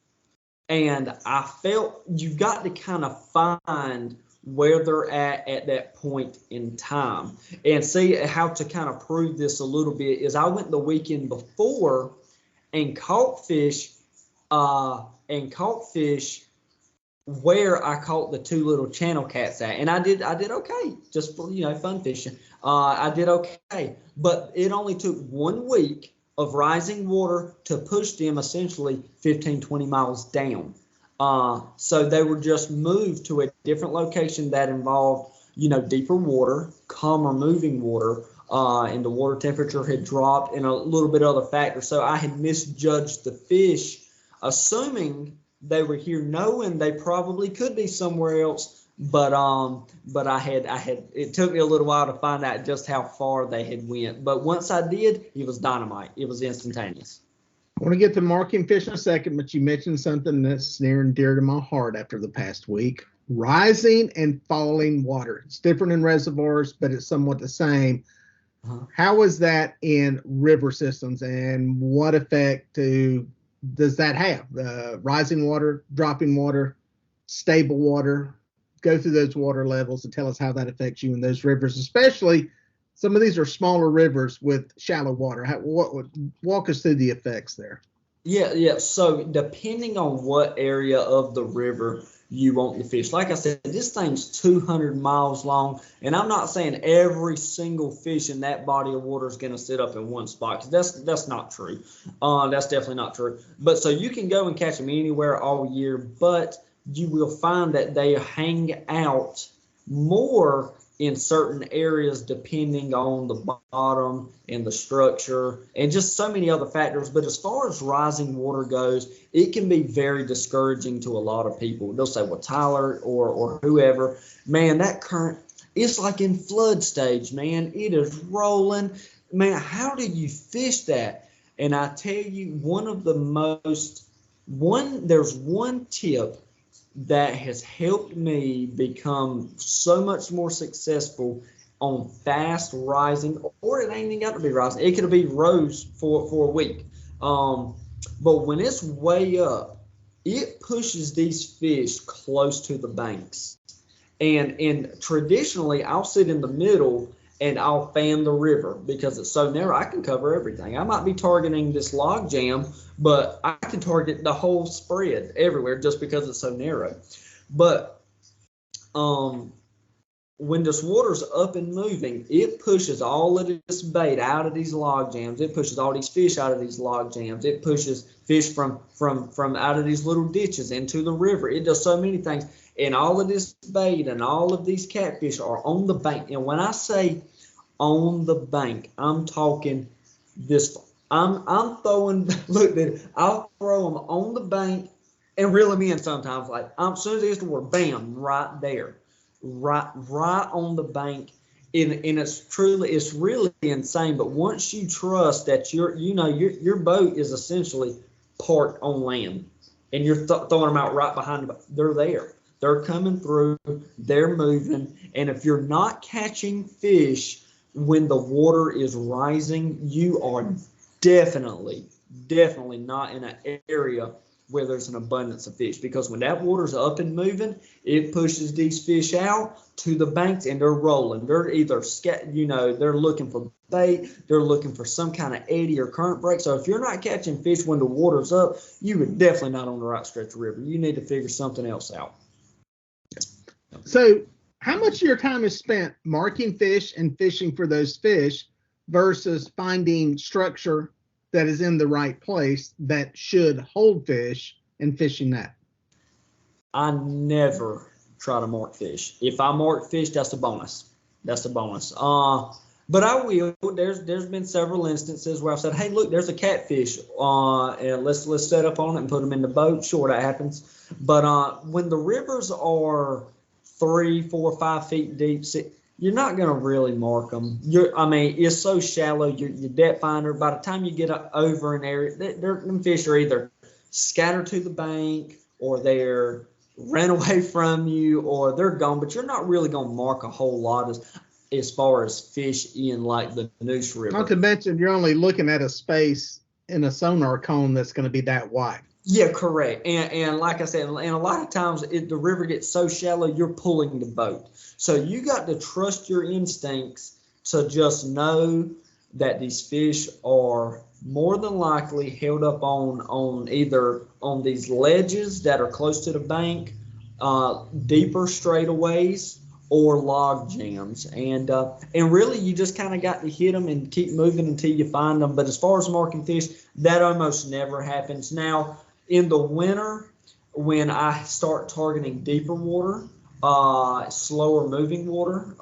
And I felt you've got to kind of find where they're at that point in time. And see how to kind of prove this a little bit is I went the weekend before and caught fish where I caught the 2 little channel cats at, and I did okay, just for, you know, fun fishing. I did okay, but it only took 1 week of rising water to push them essentially 15-20 miles down. So they were just moved to a different location that involved, you know, deeper water, calmer moving water. And the water temperature had dropped and a little bit of other factors. So I had misjudged the fish, assuming they were here, knowing they probably could be somewhere else. But I had it took me a little while to find out just how far they had went. But once I did, it was dynamite. It was instantaneous. I want to get to marking fish in a second, but you mentioned something that's near and dear to my heart after the past week. Rising and falling water. It's different in reservoirs, but it's somewhat the same. How is that in river systems, and what effect does that have? Rising water, dropping water, stable water? Go through those water levels and tell us how that affects you in those rivers, especially some of these are smaller rivers with shallow water. Walk us through the effects there. Yeah. So depending on what area of the river you want to fish, like I said, this thing's 200 miles long, and I'm not saying every single fish in that body of water is going to sit up in one spot, because that's not true. That's definitely not true. But so you can go and catch them anywhere all year, but you will find that they hang out more in certain areas depending on the bottom and the structure and just so many other factors. But as far as rising water goes, it can be very discouraging to a lot of people. They'll say, well, Tyler or whoever, man, that current, it's like in flood stage, man. It is rolling. Man, how do you fish that? And I tell you, there's one tip that has helped me become so much more successful on fast rising, or it ain't even got to be rising. It could be rose for a week. But when it's way up, it pushes these fish close to the banks. And traditionally, I'll sit in the middle and I'll fan the river because it's so narrow. I can cover everything. I might be targeting this log jam, but I can target the whole spread everywhere just because it's so narrow. But when this water's up and moving, it pushes all of this bait out of these log jams. It pushes all these fish out of these log jams. It pushes fish from out of these little ditches into the river. It does so many things. And all of this bait and all of these catfish are on the bank. And when I say on the bank, I'm talking this. I'm throwing. Look, I'll throw them on the bank and reel them in sometimes. Like as soon as it gets to water, bam, right there. Right on the bank, and it's really insane. But once you trust that your boat is essentially parked on land, and you're throwing them out right behind them, they're there, they're coming through, they're moving, and if you're not catching fish when the water is rising, you are definitely not in an area where there's an abundance of fish, because when that water's up and moving, it pushes these fish out to the banks and they're rolling. They're either they're looking for bait, they're looking for some kind of eddy or current break. So if you're not catching fish when the water's up, you are definitely not on the right stretch of river. You need to figure something else out. So how much of your time is spent marking fish and fishing for those fish versus finding structure that is in the right place that should hold fish and fishing that? I never try to mark fish. If I mark fish, that's a bonus. That's a bonus. But I will. There's been several instances where I've said, hey, look, there's a catfish. And let's set up on it and put them in the boat. Sure, that happens. But when the rivers are 3, 4, 5 feet deep, you're not going to really mark them. It's so shallow. Your depth finder, by the time you get over an area, them fish are either scattered to the bank or they're ran away from you or they're gone. But you're not really going to mark a whole lot as far as fish in like the Noose River. Not to mention, you're only looking at a space in a sonar cone that's going to be that wide. Yeah, correct. And like I said, and a lot of times the river gets so shallow, you're pulling the boat. So you got to trust your instincts to just know that these fish are more than likely held up on either on these ledges that are close to the bank, deeper straightaways, or log jams. And really you just kind of got to hit them and keep moving until you find them. But as far as marking fish, that almost never happens. Now, in the winter, when I start targeting deeper water, slower moving water,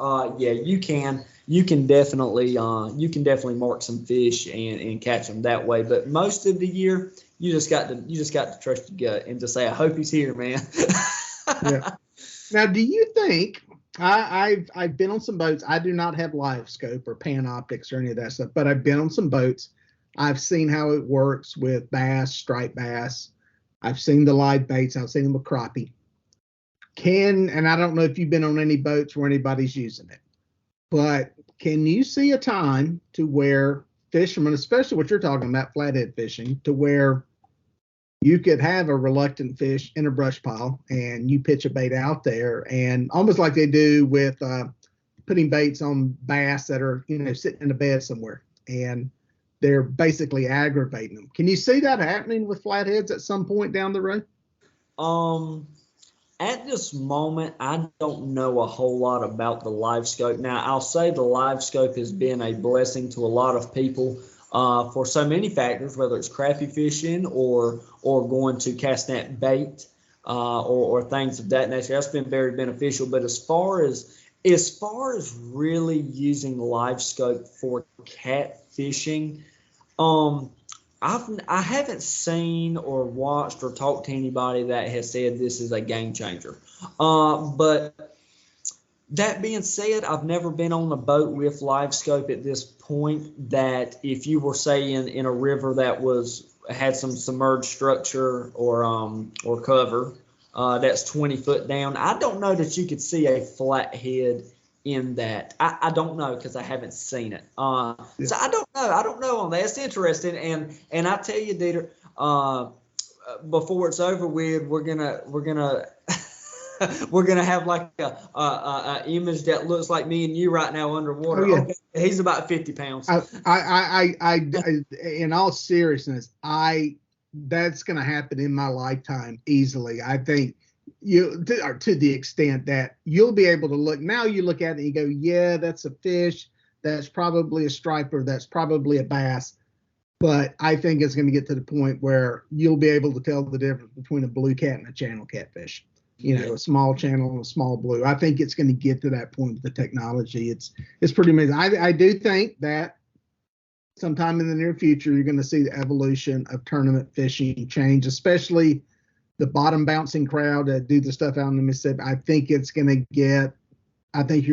you can definitely mark some fish and catch them that way. But most of the year, you just got to trust your gut and just say, I hope he's here, man. Yeah. Now, do you think I've been on some boats? I do not have live scope or Panoptics or any of that stuff, but I've been on some boats. I've seen how it works with bass, striped bass. I've seen the live baits. I've seen them with crappie. And I don't know if you've been on any boats where anybody's using it, but can you see a time to where fishermen, especially what you're talking about, flathead fishing, to where you could have a reluctant fish in a brush pile and you pitch a bait out there, and almost like they do with putting baits on bass that are, sitting in a bed somewhere, and they're basically aggravating them. Can you see that happening with flatheads at some point down the road? At this moment, I don't know a whole lot about the live scope. Now, I'll say the live scope has been a blessing to a lot of people for so many factors, whether it's crappie fishing or going to cast net bait or things of that nature. That's been very beneficial. But as far as really using live scope for catfishing, I haven't seen or watched or talked to anybody that has said this is a game changer. But that being said, I've never been on a boat with live scope at this point that if you were saying in a river that had some submerged structure or cover that's 20 foot down, I don't know that you could see a flathead in that. I don't know because I haven't seen it. So I don't know on that. It's interesting. And I tell you, Dieter, before it's over with, we're gonna we're gonna have like a image that looks like me and you right now underwater. Oh, yeah. Okay, he's about 50 pounds. In all seriousness, that's going to happen in my lifetime easily. I think to the extent that you'll be able to look now, you look at it and you go, yeah, that's a fish. That's probably a striper. That's probably a bass. But I think it's going to get to the point where you'll be able to tell the difference between a blue cat and a channel catfish. A small channel and a small blue. I think it's going to get to that point with the technology. It's pretty amazing. I do think that sometime in the near future, you're going to see the evolution of tournament fishing change, especially the bottom bouncing crowd that do the stuff out in the Mississippi. I think you're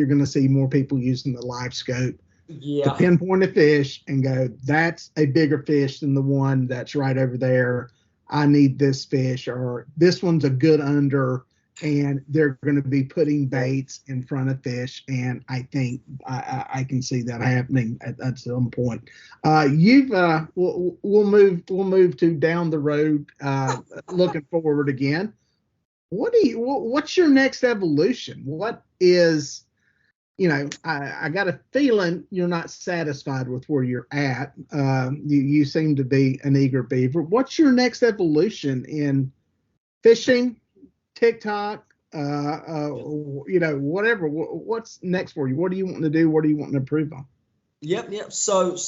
going to see more people using the live scope to pinpoint a fish and go, that's a bigger fish than the one that's right over there. I need this fish, or this one's a good under, and they're going to be putting baits in front of fish. And I think I can see that happening at some point. We'll move to down the road, looking forward again. What's your next evolution? What is, I got a feeling you're not satisfied with where you're at. You seem to be an eager beaver. What's your next evolution in fishing, TikTok, whatever? What's next for you? What do you want to do? What do you want to improve on? Yep. So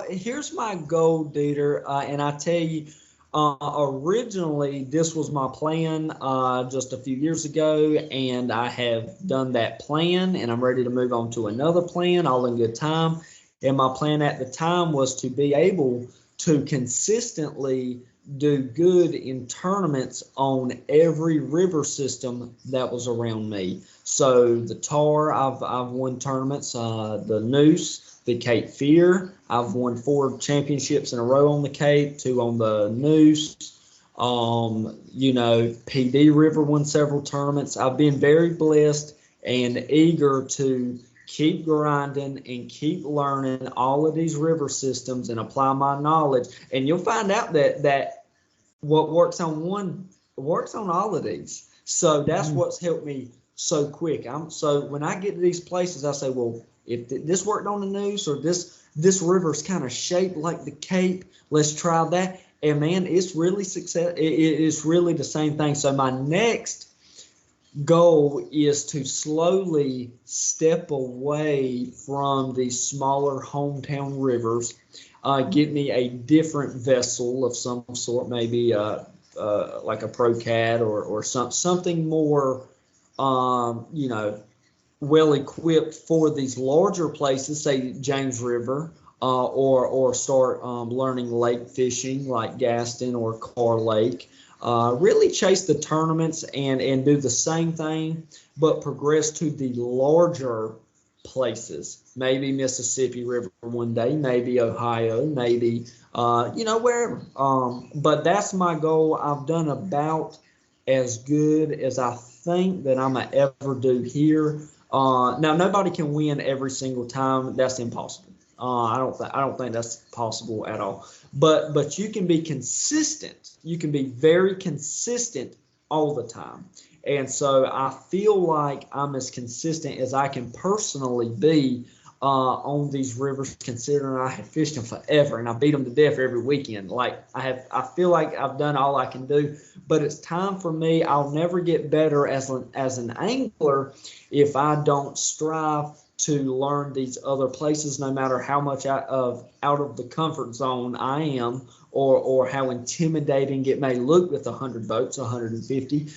here's my goal, Dieter, and I tell you, originally this was my plan just a few years ago, and I have done that plan, and I'm ready to move on to another plan, all in good time. And my plan at the time was to be able to consistently do good in tournaments on every river system that was around me. So the Tar, I've won tournaments, the Noose, the Cape Fear, I've won 4 championships in a row on the Cape, 2 on the Noose. PD River won several tournaments. I've been very blessed and eager to keep grinding and keep learning all of these river systems and apply my knowledge. And you'll find out that what works on one works on all of these. So that's what's helped me so quick. So when I get to these places, I say, well, if this worked on the Noose, or this river's kind of shaped like the Cape, let's try that. And man, it's really success. It's really the same thing. So my next goal is to slowly step away from these smaller hometown rivers, get me a different vessel of some sort, maybe like a Pro Cat or something more, well equipped for these larger places, say James River, or start learning lake fishing like Gaston or Carr Lake. Really chase the tournaments and do the same thing, but progress to the larger places. Maybe Mississippi River one day, maybe Ohio, maybe wherever. But that's my goal. I've done about as good as I think that I'm gonna ever do here. Now nobody can win every single time. That's impossible. I don't think that's possible at all. But you can be consistent. You can be very consistent all the time. And so I feel like I'm as consistent as I can personally be on these rivers, considering I have fished them forever and I beat them to death every weekend. Like I feel like I've done all I can do, but it's time for me. I'll never get better as an angler if I don't strive to learn these other places, no matter how much out of the comfort zone I am, or how intimidating it may look with 100 boats, 150.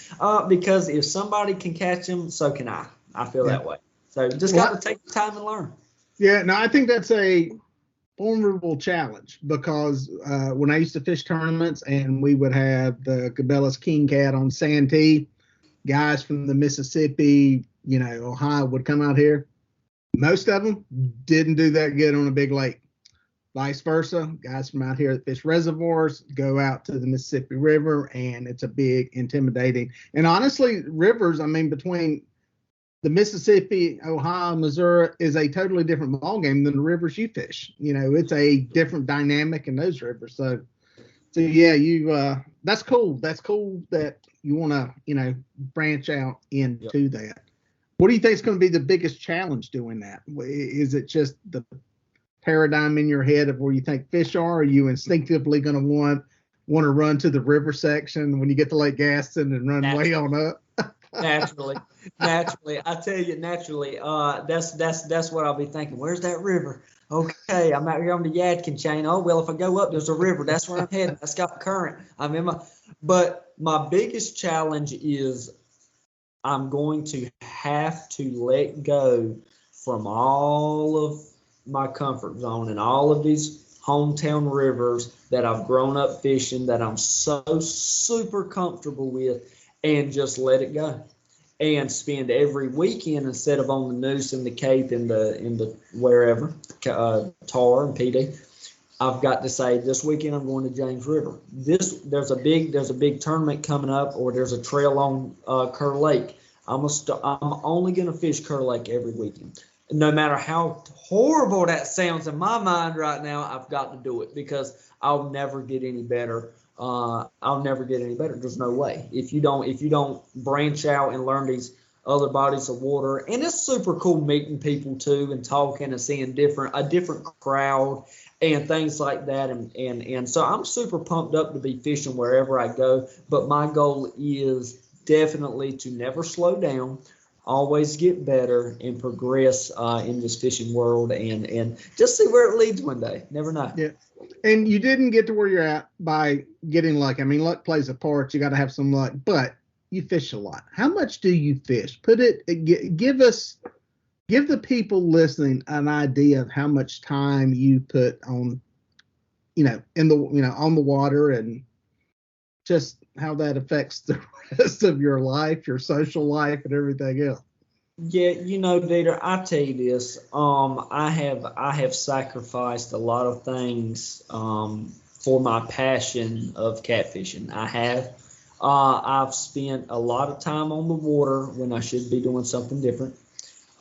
Because if somebody can catch them, so can I. I feel that way. So just got to take the time and learn. Yeah, no, I think that's a formidable challenge, because when I used to fish tournaments and we would have the Cabela's King Cat on Santee, guys from the Mississippi, Ohio would come out here. Most of them didn't do that good on a big lake. Vice versa, guys from out here that fish reservoirs go out to the Mississippi River, and it's a big, intimidating. And honestly, rivers, between the Mississippi, Ohio, Missouri is a totally different ballgame than the rivers you fish. It's a different dynamic in those rivers. So yeah, that's cool. That's cool that you want to, branch out into that. What do you think is going to be the biggest challenge doing that? Is it just the paradigm in your head of where you think fish are? Are you instinctively going to want to run to the river section when you get to Lake Gaston and run way on up? Naturally, I tell you, naturally, that's what I'll be thinking. Where's that river? Okay, I'm out here on the Yadkin chain. Oh well, if I go up, there's a river. That's where I'm heading. That's got current. But my biggest challenge is I'm going to have to let go from all of my comfort zone and all of these hometown rivers that I've grown up fishing, that I'm so super comfortable with, and just let it go and spend every weekend, instead of on the Noose and the Cape and the wherever, Tar and PD, I've got to say this weekend I'm going to James River. There's a big tournament coming up, or there's a trail on Kerr Lake. I'm only going to fish Kerr Lake every weekend. No matter how horrible that sounds in my mind right now, I've got to do it because I'll never get any better. There's no way. If you don't branch out and learn these other bodies of water, and it's super cool meeting people too and talking and seeing a different crowd and things like that. And so I'm super pumped up to be fishing wherever I go. But my goal is definitely to never slow down, always get better and progress in this fishing world, and just see where it leads one day. Never know. Yeah. And you didn't get to where you're at by getting luck. I mean, luck plays a part. You got to have some luck, but you fish a lot. How much do you fish? Give the people listening an idea of how much time you put on, on the water, and just how that affects the rest of your life, your social life, and everything else. Yeah, Dieter, I tell you this. I have sacrificed a lot of things for my passion of catfishing. I have. I've spent a lot of time on the water when I should be doing something different.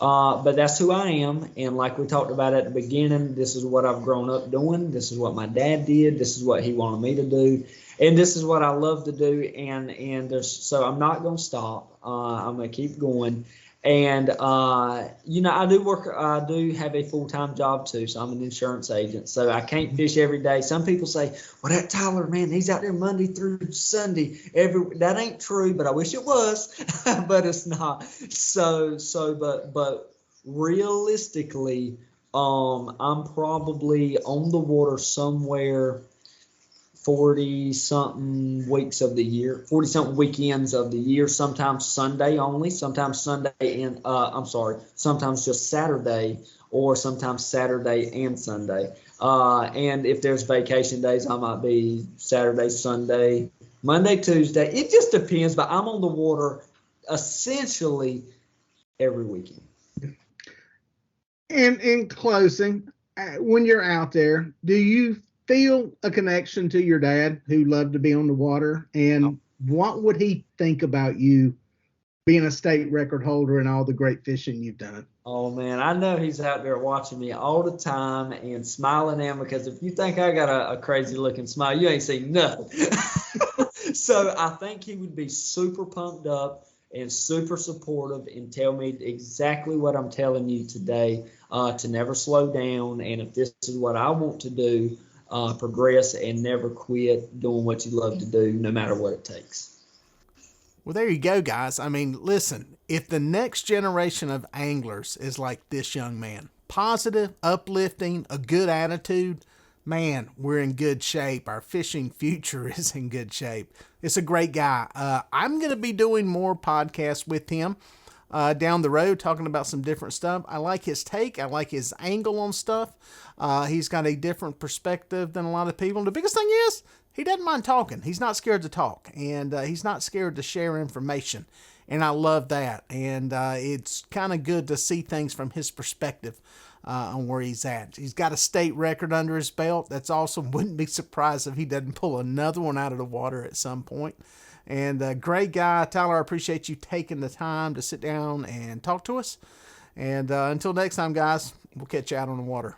But that's who I am. And like we talked about at the beginning, this is what I've grown up doing. This is what my dad did. This is what he wanted me to do. And this is what I love to do. So I'm not going to stop. I'm going to keep going. And, I do have a full-time job too. So I'm an insurance agent. So I can't fish every day. Some people say, well, that Tyler, man, he's out there Monday through Sunday. That ain't true, but I wish it was, but it's not. But realistically, I'm probably on the water somewhere 40-something weeks of the year, 40-something weekends of the year, sometimes Sunday only, sometimes sometimes just Saturday, or sometimes Saturday and Sunday. And if there's vacation days, I might be Saturday, Sunday, Monday, Tuesday. It just depends, but I'm on the water essentially every weekend. And in closing, when you're out there, do you feel a connection to your dad who loved to be on the water? And what would he think about you being a state record holder and all the great fishing you've done? Oh, man, I know he's out there watching me all the time and smiling at me, because if you think I got a crazy-looking smile, you ain't seen nothing. So I think he would be super pumped up and super supportive and tell me exactly what I'm telling you today, to never slow down. And if this is what I want to do, progress and never quit doing what you love to do, no matter what it takes. Well, there you go, guys. I mean, listen, if the next generation of anglers is like this young man, positive, uplifting, a good attitude, man, we're in good shape. Our fishing future is in good shape. It's a great guy. I'm going to be doing more podcasts with him down the road, talking about some different stuff. I like his take. I like his angle on stuff. He's got a different perspective than a lot of people. And the biggest thing is, he doesn't mind talking. He's not scared to talk, and he's not scared to share information. And I love that. And it's kind of good to see things from his perspective on where he's at. He's got a state record under his belt. That's awesome. Wouldn't be surprised if he doesn't pull another one out of the water at some point. And great guy, Tyler. I appreciate you taking the time to sit down and talk to us. And until next time, guys, we'll catch you out on the water.